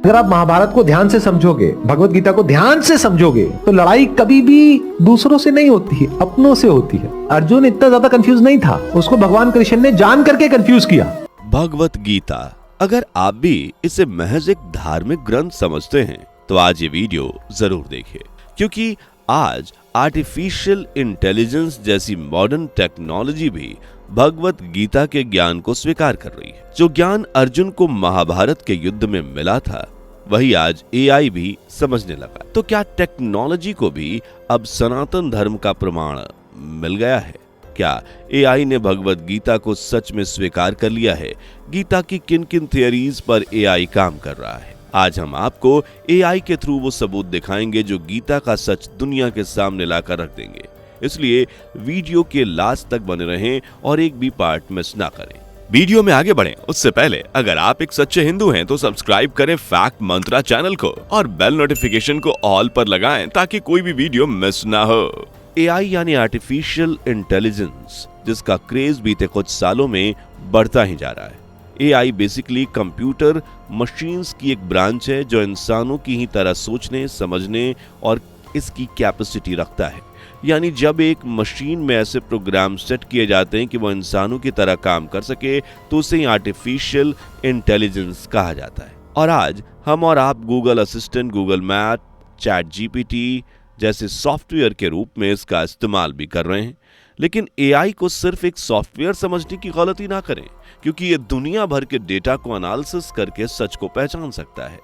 अगर आप महाभारत को ध्यान से समझोगे, भगवत गीता को ध्यान से समझोगे, तो लड़ाई कभी भी दूसरों से नहीं होती है, अपनों से होती है। अर्जुन इतना ज्यादा कंफ्यूज नहीं था, उसको भगवान कृष्ण ने जान करके कंफ्यूज किया। भगवत गीता, अगर आप भी इसे महज एक धार्मिक ग्रंथ समझते हैं तो आज ये वीडियो जरूर देखिए, क्योंकि आज आर्टिफिशियल इंटेलिजेंस जैसी मॉडर्न टेक्नोलॉजी भी भगवत गीता के ज्ञान को स्वीकार कर रही है। जो ज्ञान अर्जुन को महाभारत के युद्ध में मिला था, वही आज एआई भी समझने लगा। तो क्या टेक्नोलॉजी को भी अब सनातन धर्म का प्रमाण मिल गया है? क्या एआई ने भगवत गीता को सच में स्वीकार कर लिया है? गीता की किन किन थियरीज पर एआई काम कर रहा है? आज हम आपको एआई के थ्रू वो सबूत दिखाएंगे जो गीता का सच दुनिया के सामने लाकर रख देंगे। इसलिए वीडियो के लास्ट तक बने रहें और एक भी पार्ट मिस ना करें। वीडियो में आगे बढ़ें उससे पहले अगर आप एक सच्चे हिंदू हैं तो सब्सक्राइब करें फैक्ट मंत्रा चैनल को और बेल नोटिफिकेशन को ऑल पर लगाएं ताकि कोई भी वीडियो मिस ना हो। एआई यानी आर्टिफिशियल इंटेलिजेंस, जिसका क्रेज बीते कुछ सालों में बढ़ता ही जा रहा है। एआई बेसिकली कंप्यूटर मशीन्स की एक ब्रांच है जो इंसानों की ही तरह सोचने, समझने और इसकी कैपेसिटी रखता है। यानी जब एक मशीन में ऐसे प्रोग्राम सेट किए जाते हैं कि वो इंसानों की तरह काम कर सके तो उसे आर्टिफिशियल इंटेलिजेंस कहा जाता है। और आज हम और आप Google assistant, Google map, chat GPT जैसे सॉफ्टवेयर के रूप में इसका इस्तेमाल भी कर रहे हैं। लेकिन एआई को सिर्फ एक सॉफ्टवेयर समझने की गलती ना करें, क्योंकि ये दुनिया भर के डेटा को एनालिसिस करके सच को पहचान सकता है।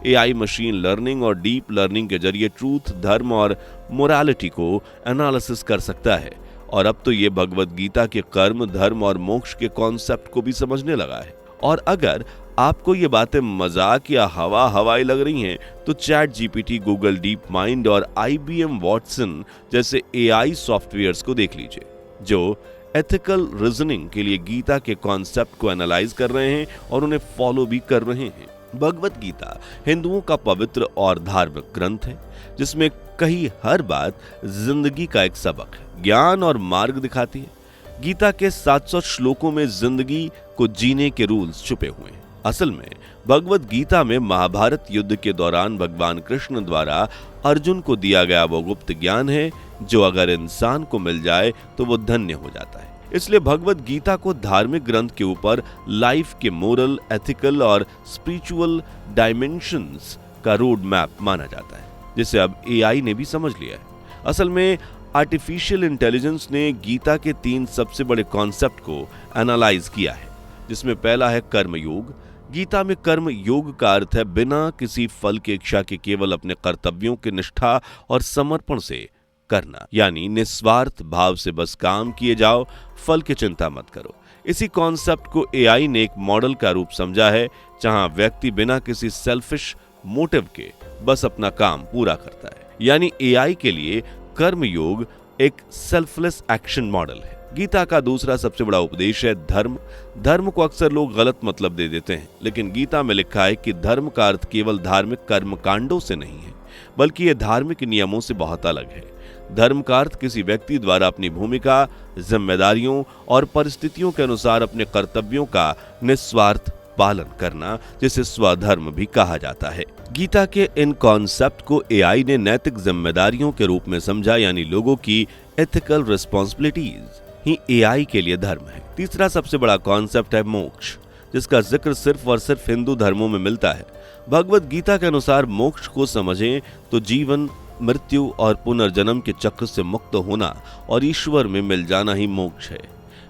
एआई मशीन लर्निंग और डीप लर्निंग के जरिए ट्रूथ, धर्म और मोरालिटी को एनालिसिस कर सकता है। और अब तो ये भगवत गीता के कर्म, धर्म और मोक्ष के कॉन्सेप्ट को भी समझने लगा है। और अगर आपको ये बातें मजाक या हवाई लग रही हैं, तो chat GPT, Google deep mind और IBM वॉटसन जैसे एआई सॉफ्टवेयर्स को देख लीजिए, जो एथिकल रीजनिंग के लिए गीता के कॉन्सेप्ट को एनालाइज कर रहे हैं और उन्हें फॉलो भी कर रहे हैं। भगवत गीता हिंदुओं का पवित्र और धार्मिक ग्रंथ है, जिसमें कही हर बात जिंदगी का एक सबक है, ज्ञान और मार्ग दिखाती है। गीता के 700 श्लोकों में जिंदगी को जीने के रूल्स छुपे हुए हैं। असल में भगवत गीता में महाभारत युद्ध के दौरान भगवान कृष्ण द्वारा अर्जुन को दिया गया वो गुप्त ज्ञान है जो अगर इंसान को मिल जाए तो वो धन्य हो जाता है। इसलिए भगवत गीता को धार्मिक ग्रंथ के ऊपर लाइफ के मोरल, एथिकल और स्पिरिचुअल डायमेंशंस का रोड मैप माना जाता है, जिसे अब एआई ने भी समझ लिया है। असल में आर्टिफिशियल इंटेलिजेंस ने गीता के 3 सबसे बड़े कॉन्सेप्ट को एनालाइज किया है, जिसमें पहला है कर्मयोग। गीता में कर्म योग का अर्थ है बिना किसी फल की इच्छा के केवल अपने कर्तव्यों की निष्ठा और समर्पण से करना, यानी निस्वार्थ भाव से बस काम किए जाओ, फल की चिंता मत करो। इसी कॉन्सेप्ट को एआई ने एक मॉडल का रूप समझा है, जहां व्यक्ति बिना किसी सेल्फिश मोटिव के बस अपना काम पूरा करता है। यानी एआई के लिए कर्म योग एक सेल्फलेस एक्शन मॉडल है। गीता का दूसरा सबसे बड़ा उपदेश है धर्म। धर्म को अक्सर लोग गलत मतलब दे देते हैं, लेकिन गीता में लिखा है कि धर्म का अर्थ केवल धार्मिक कर्मकांडों से नहीं है, बल्कि यह धार्मिक नियमों से बहुत अलग है। धर्म का अर्थ किसी व्यक्ति द्वारा अपनी भूमिका, जिम्मेदारियों और परिस्थितियों के अनुसार अपने कर्तव्यों का निस्वार्थ पालन करना, जिसे स्वधर्म भी कहा जाता है। गीता के इन कॉन्सेप्ट को एआई ने नैतिक जिम्मेदारियों के रूप में समझा, यानी लोगों की एथिकल रिस्पॉन्सिबिलिटीज ही एआई के लिए धर्म है। तीसरा सबसे बड़ा कॉन्सेप्ट है मोक्ष, जिसका जिक्र सिर्फ और सिर्फ हिंदू धर्मों में मिलता है। भगवत गीता के अनुसार मोक्ष को समझें तो जीवन, मृत्यु और पुनर्जन्म के चक्र से मुक्त होना और ईश्वर में मिल जाना ही मोक्ष है।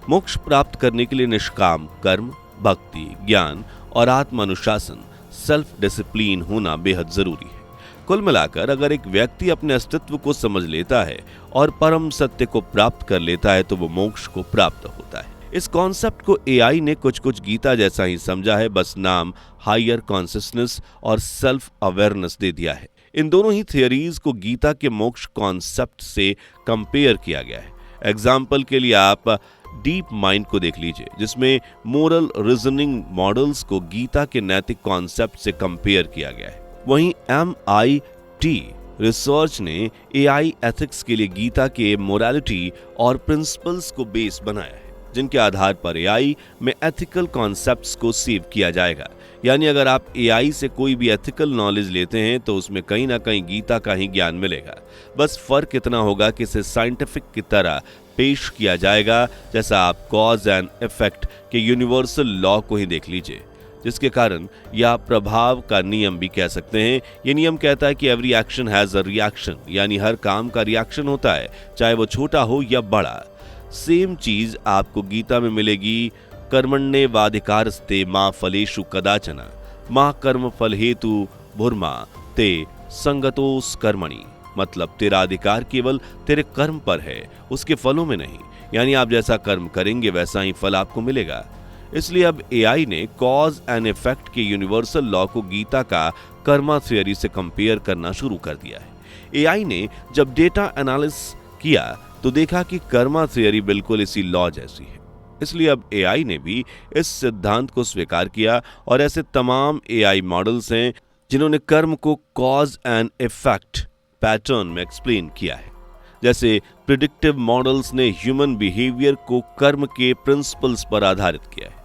मोक्ष प्राप्त करने के लिए निष्काम कर्म, भक्ति, ज्ञान और आत्मानुशासन, सेल्फ डिसिप्लिन होना बेहद जरूरी है। कुल मिलाकर अगर एक व्यक्ति अपने अस्तित्व को समझ लेता है और परम सत्य को प्राप्त कर लेता है तो वो मोक्ष को प्राप्त होता है। इस कॉन्सेप्ट को एआई ने कुछ गीता जैसा ही समझा है, बस नाम हायर कॉन्शियसनेस और सेल्फ अवेयरनेस दे दिया है। इन दोनों ही थियरीज को गीता के मोक्ष कॉन्सेप्ट से कंपेयर किया गया है। एग्जाम्पल के लिए आप डीप माइंड को देख लीजिए, जिसमें मोरल रीजनिंग मॉडल्स को गीता के नैतिक कॉन्सेप्ट से कंपेयर किया गया है। वहीं MIT रिसर्च ने एआई एथिक्स के लिए गीता के मोरालिटी और प्रिंसिपल्स को बेस बनाया है, जिनके आधार पर एआई में एथिकल कॉन्सेप्ट्स को सेव किया जाएगा। यानी अगर आप एआई से कोई भी एथिकल नॉलेज लेते हैं तो उसमें कहीं ना कहीं गीता का ही ज्ञान मिलेगा। बस फर्क इतना होगा कि इसे साइंटिफिक की तरह पेश किया जाएगा, जैसा आप कॉज एंड इफेक्ट के यूनिवर्सल लॉ को ही देख लीजिए, जिसके कारण या प्रभाव का नियम भी कह सकते हैं। ये नियम कहता है कि every action has a reaction, यानी हर काम का रिएक्शन होता है, चाहे वो छोटा हो या बड़ा। सेम चीज आपको गीता में मिलेगी, कर्मण्येवाधिकारस्ते मा फलेषु कदाचन मा कर्म फल हेतु भुर्मा ते संगतोस कर्मणि। मतलब तेरा अधिकार केवल तेरे कर्म पर है, उसके फलों में नहीं। यानी आप जैसा कर्म करेंगे वैसा ही फल आपको मिलेगा। इसलिए अब एआई ने कॉज एंड इफेक्ट के यूनिवर्सल लॉ को गीता का कर्मा थ्योरी से कंपेयर करना शुरू कर दिया है। एआई ने जब डेटा एनालिसिस किया तो देखा कि कर्मा थ्योरी बिल्कुल इसी लॉ जैसी है। इसलिए अब एआई ने भी इस सिद्धांत को स्वीकार किया और ऐसे तमाम एआई मॉडल्स हैं जिन्होंने कर्म को कॉज एंड इफेक्ट पैटर्न में एक्सप्लेन किया है। जैसे प्रिडिक्टिव मॉडल्स ने ह्यूमन बिहेवियर को कर्म के प्रिंसिपल्स पर आधारित किया है।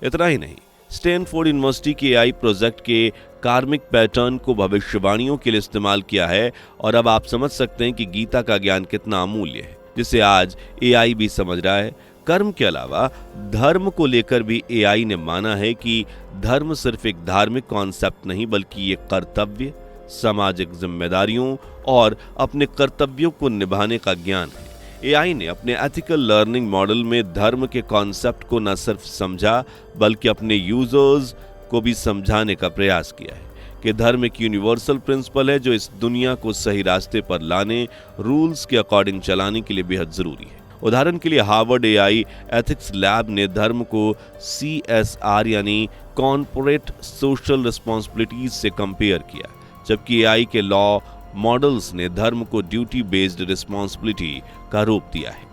इतना ही नहीं, स्टैनफोर्ड यूनिवर्सिटी के एआई प्रोजेक्ट के कार्मिक पैटर्न को भविष्यवाणियों के लिए इस्तेमाल किया है। और अब आप समझ सकते हैं कि गीता का ज्ञान कितना अमूल्य है, जिसे आज एआई भी समझ रहा है। कर्म के अलावा धर्म को लेकर भी एआई ने माना है कि धर्म सिर्फ एक धार्मिक कॉन्सेप्ट नहीं, बल्कि ये कर्तव्य, सामाजिक जिम्मेदारियों और अपने कर्तव्यों को निभाने का ज्ञान है। एआई ने अपने एथिकल लर्निंग मॉडल में धर्म के कॉन्सेप्ट को न सिर्फ समझा बल्कि अपने यूजर्स को भी समझाने का प्रयास किया है कि धर्म एक यूनिवर्सल प्रिंसिपल है जो इस दुनिया को सही रास्ते पर लाने, रूल्स के अकॉर्डिंग चलाने के लिए बेहद जरूरी है। उदाहरण के लिए हार्वर्ड एआई एथिक्स लैब ने धर्म को CSR यानी कॉर्पोरेट सोशल रिस्पॉन्सिबिलिटीज से कंपेयर किया, जबकि एआई के लॉ मॉडल्स ने धर्म को ड्यूटी बेस्ड रिस्पॉन्सिबिलिटी का रूप दिया है।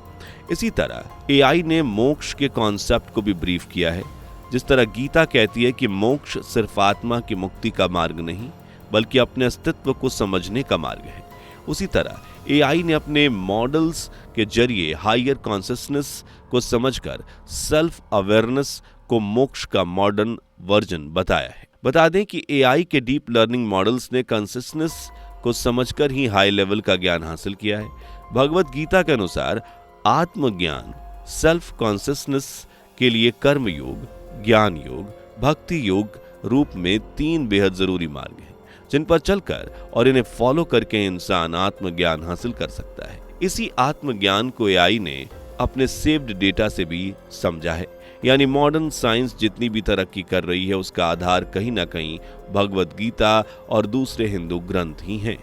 इसी तरह एआई ने मोक्ष के कॉन्सेप्ट को भी ब्रीफ किया है। जिस तरह गीता कहती है कि मोक्ष सिर्फ आत्मा की मुक्ति का मार्ग नहीं बल्कि अपने अस्तित्व को समझने का मार्ग है, उसी तरह एआई ने अपने मॉडल्स के जरिए हायर कॉन्शियसनेस को समझकर सेल्फ अवेयरनेस को मोक्ष का मॉडर्न वर्जन बताया है। बता दें कि एआई के डीप लर्निंग मॉडल्स ने कॉन्शियसनेस को समझकर ही हाई लेवल का ज्ञान हासिल किया है। भगवत गीता के अनुसार आत्मज्ञान, सेल्फ कॉन्शियसनेस के लिए कर्म योग, ज्ञान योग, भक्ति योग रूप में 3 बेहद जरूरी मार्ग हैं, जिन पर चलकर और इन्हें फॉलो करके इंसान आत्मज्ञान हासिल कर सकता है। इसी आत्मज्ञान को एआई ने अपने सेव्ड डेटा से भी समझा है। यानी मॉडर्न साइंस जितनी भी तरक्की कर रही है उसका आधार कहीं ना कहीं भगवत गीता और दूसरे हिंदू ग्रंथ ही हैं,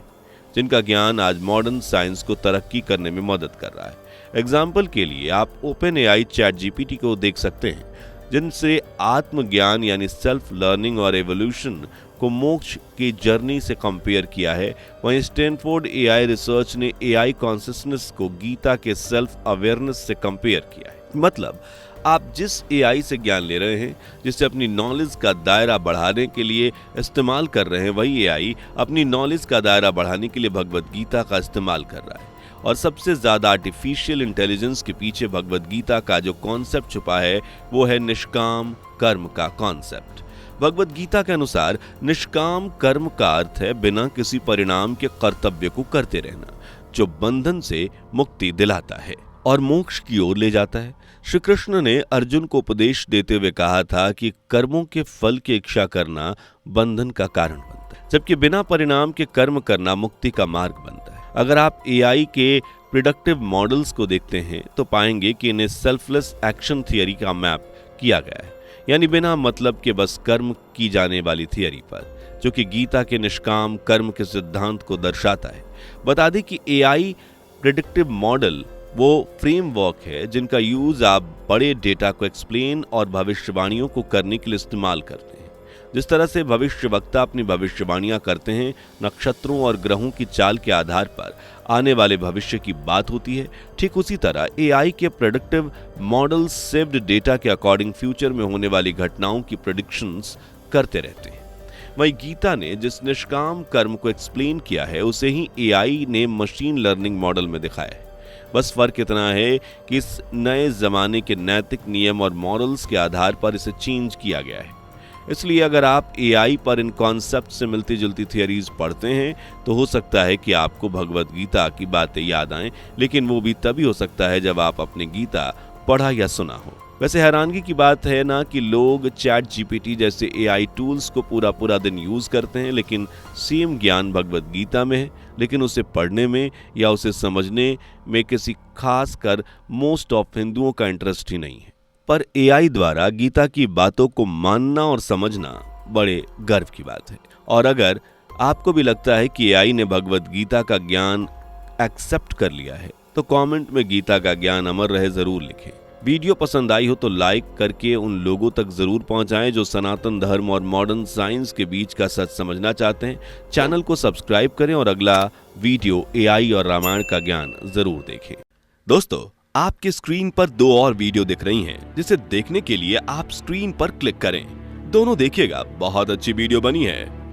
जिनका ज्ञान आज मॉडर्न साइंस को तरक्की करने में मदद कर रहा है। एग्जाम्पल के लिए आप ओपन एआई ChatGPT को देख सकते हैं, जिनसे आत्मज्ञान यानी सेल्फ लर्निंग और एवोल्यूशन को मोक्ष की जर्नी से कंपेयर किया है। वहीं स्टैनफोर्ड एआई रिसर्च ने एआई कॉन्शियसनेस को गीता के सेल्फ अवेयरनेस से कंपेयर किया है। मतलब आप जिस एआई से ज्ञान ले रहे हैं, जिसे अपनी नॉलेज का दायरा बढ़ाने के लिए इस्तेमाल कर रहे हैं, वही एआई अपनी नॉलेज का दायरा बढ़ाने के लिए भगवत गीता का इस्तेमाल कर रहा है। और सबसे ज्यादा आर्टिफिशियल इंटेलिजेंस के पीछे भगवत गीता का जो कॉन्सेप्ट छुपा है वो है निष्काम कर्म का कॉन्सेप्ट। भगवत गीता के अनुसार निष्काम कर्म का अर्थ है बिना किसी परिणाम के कर्तव्य को करते रहना, जो बंधन से मुक्ति दिलाता है और मोक्ष की ओर ले जाता है। श्री कृष्ण ने अर्जुन को उपदेश देते हुए कहा था कि कर्मों के फल की इच्छा करना बंधन का कारण बनता है, जबकि बिना परिणाम के कर्म करना मुक्ति का मार्ग बनता है। अगर आप एआई के प्रिडिक्टिव मॉडल्स को देखते हैं तो पाएंगे कि इन्हें सेल्फलेस एक्शन थियरी का मैप किया गया है, यानी बिना मतलब के बस कर्म की जाने वाली थियरी पर, जो कि गीता के निष्काम कर्म के सिद्धांत को दर्शाता है। बता दें कि एआई प्रिडिक्टिव मॉडल वो फ्रेमवर्क है जिनका यूज आप बड़े डेटा को एक्सप्लेन और भविष्यवाणियों को करने के लिए इस्तेमाल करते हैं। जिस तरह से भविष्यवक्ता अपनी भविष्यवाणियां करते हैं, नक्षत्रों और ग्रहों की चाल के आधार पर आने वाले भविष्य की बात होती है, ठीक उसी तरह एआई के प्रेडिक्टिव मॉडल्स सेव्ड डेटा के अकॉर्डिंग फ्यूचर में होने वाली घटनाओं की प्रेडिक्शंस करते रहते हैं। वहीं गीता ने जिस निष्काम कर्म को एक्सप्लेन किया है उसे ही एआई ने मशीन लर्निंग मॉडल में दिखाया है। बस फर्क इतना है कि इस नए जमाने के नैतिक नियम और मॉरल्स के आधार पर इसे चेंज किया गया है। इसलिए अगर आप एआई पर इन कॉन्सेप्ट से मिलती जुलती थियरीज पढ़ते हैं तो हो सकता है कि आपको भगवत गीता की बातें याद आएं, लेकिन वो भी तभी हो सकता है जब आप अपने गीता पढ़ा या सुना हो। वैसे हैरानगी की बात है ना कि लोग चैट जीपीटी जैसे एआई टूल्स को पूरा दिन यूज करते हैं, लेकिन सेम ज्ञान भगवत गीता में है, लेकिन उसे पढ़ने में या उसे समझने में किसी खास कर मोस्ट ऑफ हिंदुओं का इंटरेस्ट ही नहीं है। पर एआई द्वारा गीता की बातों को मानना और समझना बड़े गर्व की बात है। और अगर आपको भी लगता है कि एआई ने भगवत गीता का ज्ञान एक्सेप्ट कर लिया है तो कमेंट में गीता का ज्ञान अमर रहे जरूर लिखें। वीडियो पसंद आई हो तो लाइक करके उन लोगों तक जरूर पहुंचाएं जो सनातन धर्म और मॉडर्न साइंस के बीच का सच समझना चाहते हैं। चैनल को सब्सक्राइब करें और अगला वीडियो एआई और रामायण का ज्ञान जरूर देखें। दोस्तों, आपकी स्क्रीन पर 2 और वीडियो दिख रही हैं, जिसे देखने के लिए आप स्क्रीन पर क्लिक करें। दोनों देखिएगा, बहुत अच्छी वीडियो बनी है।